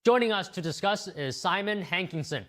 Joining us to discuss is Simon Hankinson,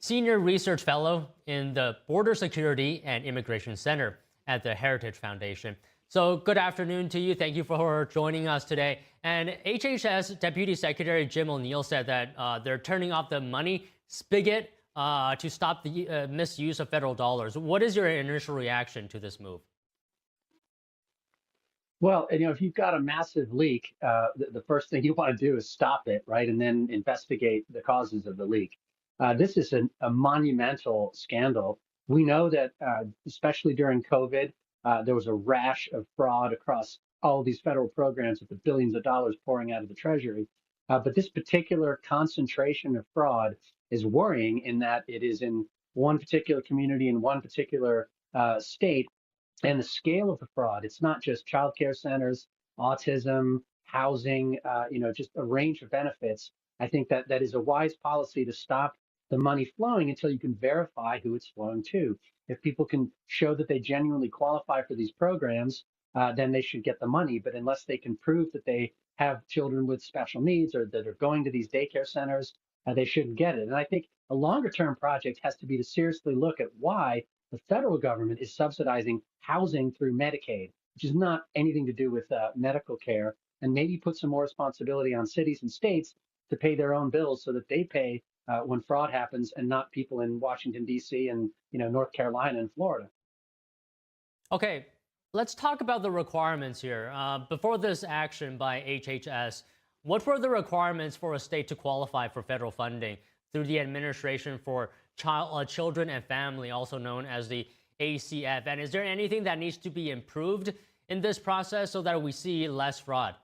Senior Research Fellow in the Border Security and Immigration Center at the Heritage Foundation. So good afternoon to you. Thank you for joining us today. And HHS Deputy Secretary Jim O'Neill said that they're turning off the money spigot to stop the misuse of federal dollars. What is your initial reaction to this move? Well, if you've got a massive leak, the first thing you want to do is stop it, right? And then investigate the causes of the leak. This is a monumental scandal. We know that, especially during COVID, there was a rash of fraud across all these federal programs with the billions of dollars pouring out of the Treasury. But this particular concentration of fraud is worrying in that it is in one particular community in one particular state. And the scale of the fraud, it's not just child care centers, autism, housing, just a range of benefits. I think that is a wise policy to stop the money flowing until you can verify who it's flowing to. If people can show that they genuinely qualify for these programs, then they should get the money. But unless they can prove that they have children with special needs or that are going to these daycare centers, they shouldn't get it. And I think a longer term project has to be to seriously look at why the federal government is subsidizing housing through Medicaid, which is not anything to do with medical care, and maybe put some more responsibility on cities and states to pay their own bills so that they pay when fraud happens and not people in Washington, D.C. and North Carolina and Florida. Okay, let's talk about the requirements here. Before this action by HHS, what were the requirements for a state to qualify for federal funding through the Administration for Children and Family, also known as the ACF? And is there anything that needs to be improved in this process so that we see less fraud?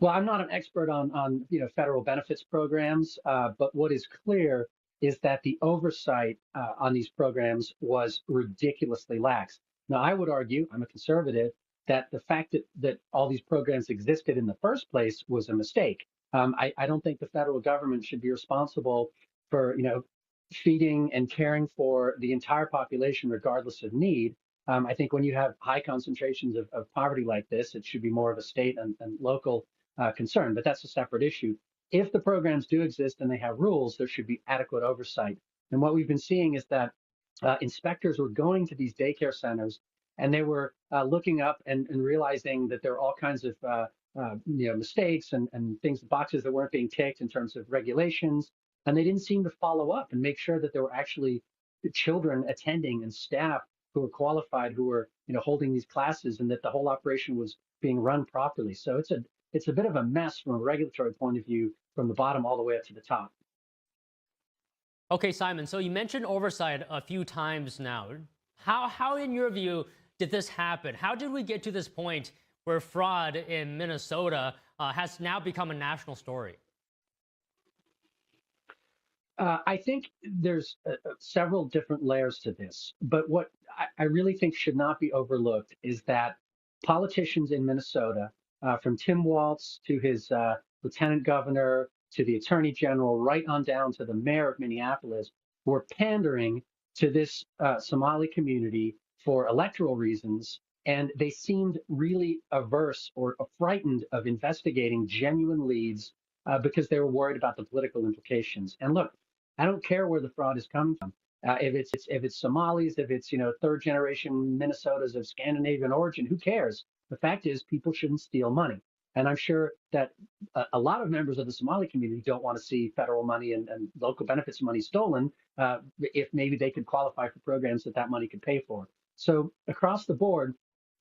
Well, I'm not an expert on federal benefits programs, but what is clear is that the oversight on these programs was ridiculously lax. Now, I would argue, I'm a conservative, that the fact that all these programs existed in the first place was a mistake. I don't think the federal government should be responsible for, feeding and caring for the entire population regardless of need. I think when you have high concentrations of poverty like this, it should be more of a state and local concern, but that's a separate issue. If the programs do exist and they have rules, there should be adequate oversight. And what we've been seeing is that inspectors were going to these daycare centers and they were looking up and realizing that there are all kinds of mistakes and things, boxes that weren't being ticked in terms of regulations. And they didn't seem to follow up and make sure that there were actually children attending and staff who were qualified, who were holding these classes, and that the whole operation was being run properly. So it's a bit of a mess from a regulatory point of view, from the bottom all the way up to the top. Okay, Simon, so you mentioned oversight a few times now. How in your view did this happen? How did we get to this point where fraud in Minnesota has now become a national story? I think there's several different layers to this, but what I really think should not be overlooked is that politicians in Minnesota, from Tim Walz to his lieutenant governor to the attorney general, right on down to the mayor of Minneapolis, were pandering to this Somali community for electoral reasons, and they seemed really averse or frightened of investigating genuine leads because they were worried about the political implications. And look, I don't care where the fraud is coming from. If it's Somalis, if it's third generation Minnesotas of Scandinavian origin, who cares? The fact is, people shouldn't steal money. And I'm sure that a lot of members of the Somali community don't want to see federal money and local benefits money stolen if maybe they could qualify for programs that money could pay for. So across the board,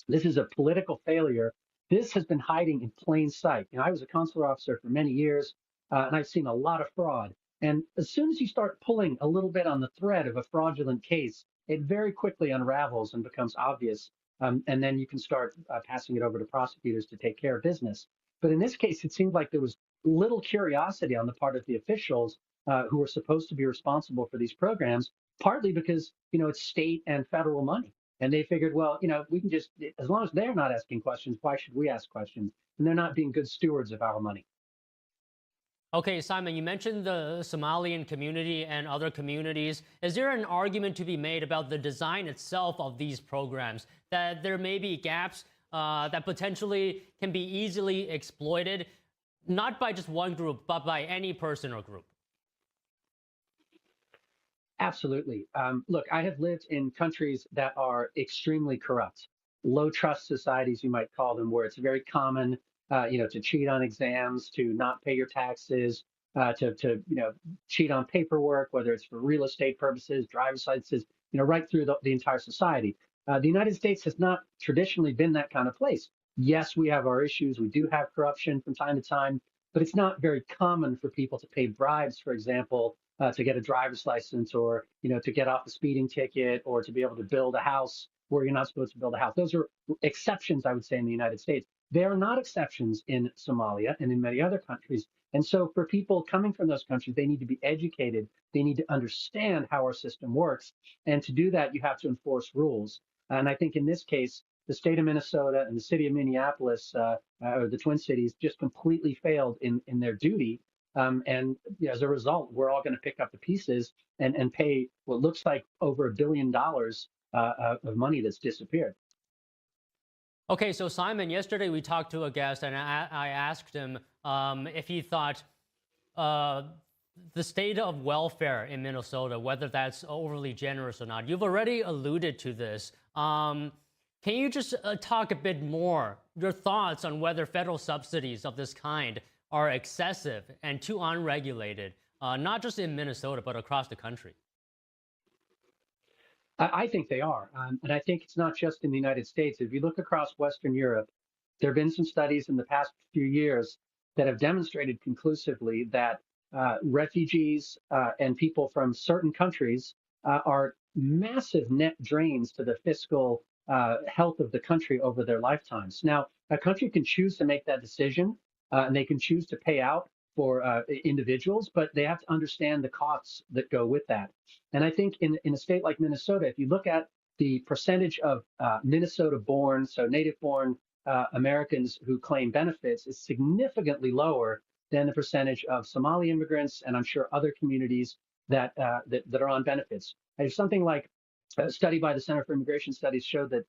this is a political failure. This has been hiding in plain sight. I was a consular officer for many years, and I've seen a lot of fraud. And as soon as you start pulling a little bit on the thread of a fraudulent case, it very quickly unravels and becomes obvious. And then you can start passing it over to prosecutors to take care of business. But in this case, it seemed like there was little curiosity on the part of the officials who were supposed to be responsible for these programs, partly because, it's state and federal money. And they figured, well, we can just, as long as they're not asking questions, why should we ask questions? And they're not being good stewards of our money. Okay, Simon, you mentioned the Somalian community and other communities. Is there an argument to be made about the design itself of these programs, that there may be gaps that potentially can be easily exploited not by just one group, but by any person or group? Absolutely. Look, I have lived in countries that are extremely corrupt, low trust societies, you might call them, where it's very common, to cheat on exams, to not pay your taxes, to cheat on paperwork, whether it's for real estate purposes, driver's licenses, right through the entire society. The United States has not traditionally been that kind of place. Yes, we have our issues. We do have corruption from time to time, but it's not very common for people to pay bribes, for example, to get a driver's license, or to get off a speeding ticket, or to be able to build a house where you're not supposed to build a house. Those are exceptions, I would say, in the United States. They are not exceptions in Somalia and in many other countries. And so for people coming from those countries, they need to be educated. They need to understand how our system works. And to do that, you have to enforce rules. And I think in this case, the state of Minnesota and the city of Minneapolis, or the Twin Cities, just completely failed in their duty. And as a result, we're all going to pick up the pieces and pay what looks like over $1 billion of money that's disappeared. Okay, so Simon, yesterday we talked to a guest, and I asked him if he thought the state of welfare in Minnesota, whether that's overly generous or not. You've already alluded to this. Can you just talk a bit more, your thoughts on whether federal subsidies of this kind are excessive and too unregulated, not just in Minnesota, but across the country? I think they are. And I think it's not just in the United States. If you look across Western Europe, there have been some studies in the past few years that have demonstrated conclusively that refugees and people from certain countries are massive net drains to the fiscal health of the country over their lifetimes. Now, a country can choose to make that decision, and they can choose to pay out for individuals, but they have to understand the costs that go with that. And I think in a state like Minnesota, if you look at the percentage of Minnesota-born, so native-born Americans who claim benefits, is significantly lower than the percentage of Somali immigrants, and I'm sure other communities that are on benefits. There's something like a study by the Center for Immigration Studies showed that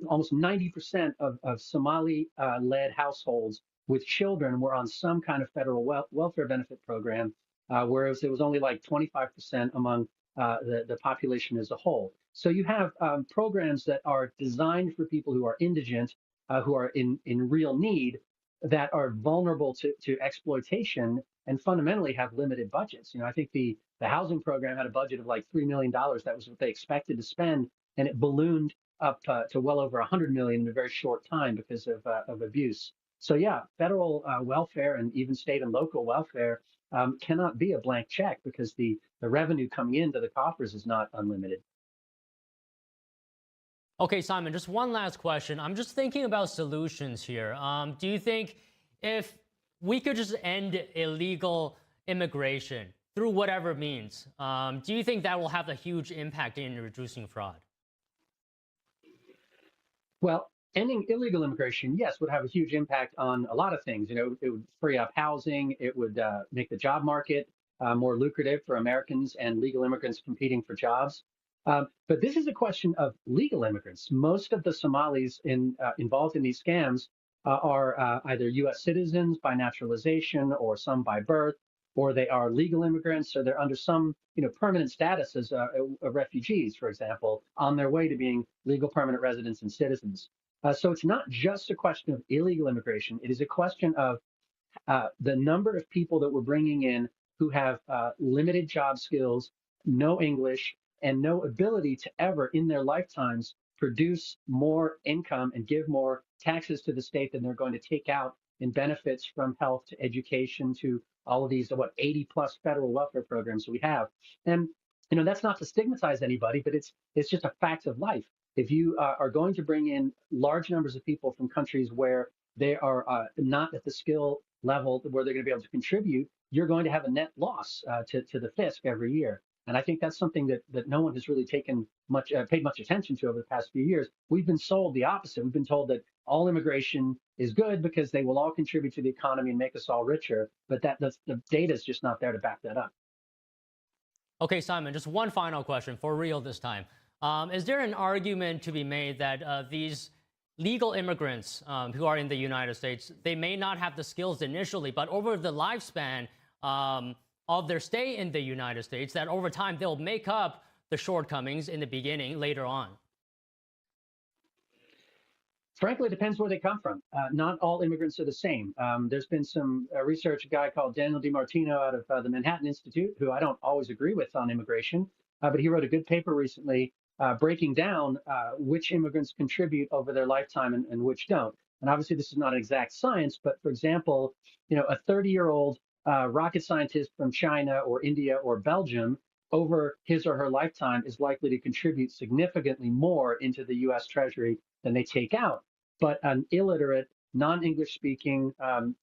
almost 90% of Somali-led households with children were on some kind of federal welfare benefit program, whereas it was only like 25% among the population as a whole. So you have programs that are designed for people who are indigent, who are in real need, that are vulnerable to exploitation and fundamentally have limited budgets. I think the housing program had a budget of like $3 million. That was what they expected to spend, and it ballooned up to well over $100 million in a very short time because of abuse. So yeah, federal welfare and even state and local welfare cannot be a blank check, because the revenue coming into the coffers is not unlimited. Okay, Simon, just one last question. I'm just thinking about solutions here. Do you think if we could just end illegal immigration through whatever means, do you think that will have a huge impact in reducing fraud? Well, ending illegal immigration, yes, would have a huge impact on a lot of things. It would free up housing. It would make the job market more lucrative for Americans and legal immigrants competing for jobs. But this is a question of legal immigrants. Most of the Somalis involved in these scams are either U.S. citizens by naturalization, or some by birth, or they are legal immigrants, or they're under some permanent status as refugees, for example, on their way to being legal permanent residents and citizens. So it's not just a question of illegal immigration. It is a question of the number of people that we're bringing in who have limited job skills, no English, and no ability to ever in their lifetimes produce more income and give more taxes to the state than they're going to take out in benefits, from health to education to all of these 80 plus federal welfare programs we have. And that's not to stigmatize anybody, but it's just a fact of life. If you are going to bring in large numbers of people from countries where they are not at the skill level where they're going to be able to contribute, you're going to have a net loss to the fisc every year. And I think that's something that no one has really paid much attention to over the past few years. We've been sold the opposite. We've been told that all immigration is good because they will all contribute to the economy and make us all richer. But the data is just not there to back that up. Okay, Simon, just one final question for real this time. Is there an argument to be made that these legal immigrants who are in the United States, they may not have the skills initially, but over the lifespan of their stay in the United States, that over time they'll make up the shortcomings in the beginning later on. Frankly, it depends where they come from. Not all immigrants are the same. There's been some research, a guy called Daniel DiMartino out of the Manhattan Institute, who I don't always agree with on immigration, but he wrote a good paper recently breaking down which immigrants contribute over their lifetime and which don't. And obviously, this is not an exact science, but for example, a 30-year-old rocket scientist from China or India or Belgium over his or her lifetime is likely to contribute significantly more into the U.S. Treasury than they take out. But an illiterate, non-English speaking,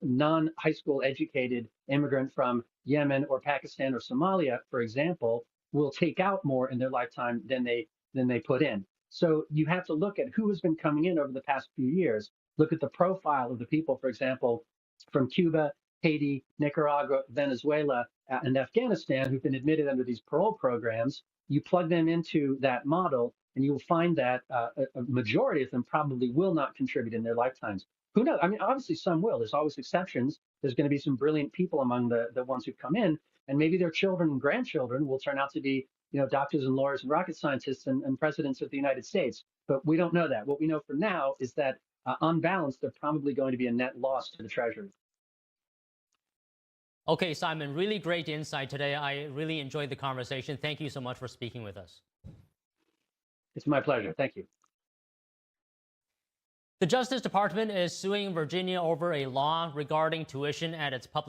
non-high school educated immigrant from Yemen or Pakistan or Somalia, for example, will take out more in their lifetime than they put in. So you have to look at who has been coming in over the past few years. Look at the profile of the people, for example, from Cuba, Haiti, Nicaragua, Venezuela, and Afghanistan who've been admitted under these parole programs. You plug them into that model, and you will find that a majority of them probably will not contribute in their lifetimes. Who knows? I mean, obviously some will. There's always exceptions. There's going to be some brilliant people among the ones who come in, and maybe their children and grandchildren will turn out to be, doctors and lawyers and rocket scientists and presidents of the United States. But we don't know that. What we know for now is that on balance, they're probably going to be a net loss to the Treasury. Okay, Simon, really great insight today. I really enjoyed the conversation. Thank you so much for speaking with us. It's my pleasure. Thank you. The Justice Department is suing Virginia over a law regarding tuition at its public